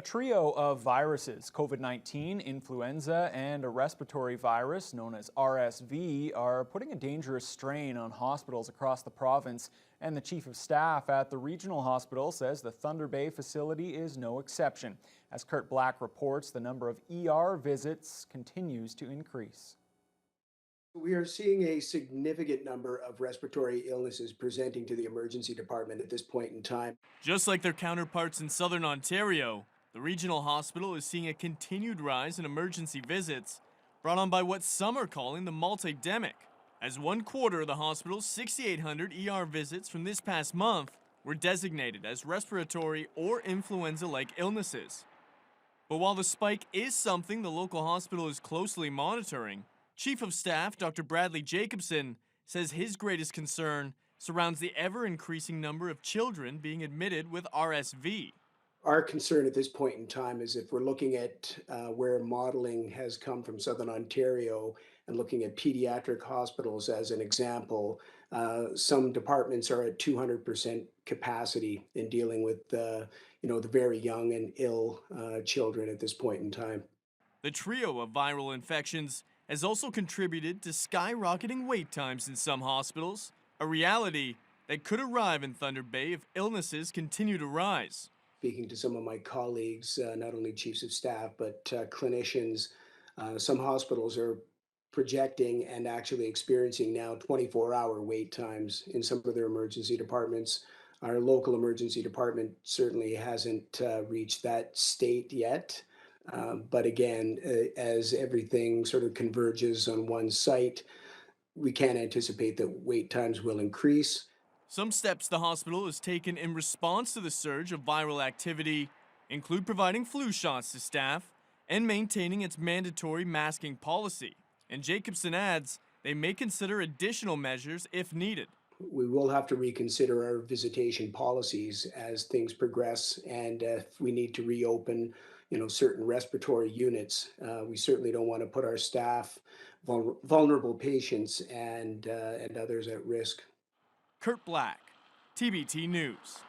A trio of viruses, COVID-19, influenza, and a respiratory virus known as RSV, are putting a dangerous strain on hospitals across the province. And the chief of staff at the regional hospital says the Thunder Bay facility is no exception. As Kurt Black reports, the number of ER visits continues to increase. We are seeing a significant number of respiratory illnesses presenting to the emergency department at this point in time. Just like their counterparts in southern Ontario, the regional hospital is seeing a continued rise in emergency visits, brought on by what some are calling the multidemic, as 1/4 of the hospital's 6,800 ER visits from this past month were designated as respiratory or influenza-like illnesses. But while the spike is something the local hospital is closely monitoring, Chief of Staff Dr. Bradley Jacobson says his greatest concern surrounds the ever-increasing number of children being admitted with RSV. Our concern at this point in time is if we're looking at where modeling has come from Southern Ontario and looking at pediatric hospitals as an example, some departments are at 200% capacity in dealing with the very young and ill children at this point in time. The trio of viral infections has also contributed to skyrocketing wait times in some hospitals, a reality that could arrive in Thunder Bay if illnesses continue to rise. Speaking to some of my colleagues, not only chiefs of staff, but clinicians, some hospitals are projecting and actually experiencing now 24-hour wait times in some of their emergency departments. Our local emergency department certainly hasn't reached that state yet. But again, as everything sort of converges on one site, we can anticipate that wait times will increase. Some steps the hospital has taken in response to the surge of viral activity include providing flu shots to staff and maintaining its mandatory masking policy. And Jacobson adds they may consider additional measures if needed. We will have to reconsider our visitation policies as things progress, and if we need to reopen, certain respiratory units, we certainly don't want to put our staff, vulnerable patients, and others at risk. Kurt Black, TBT News.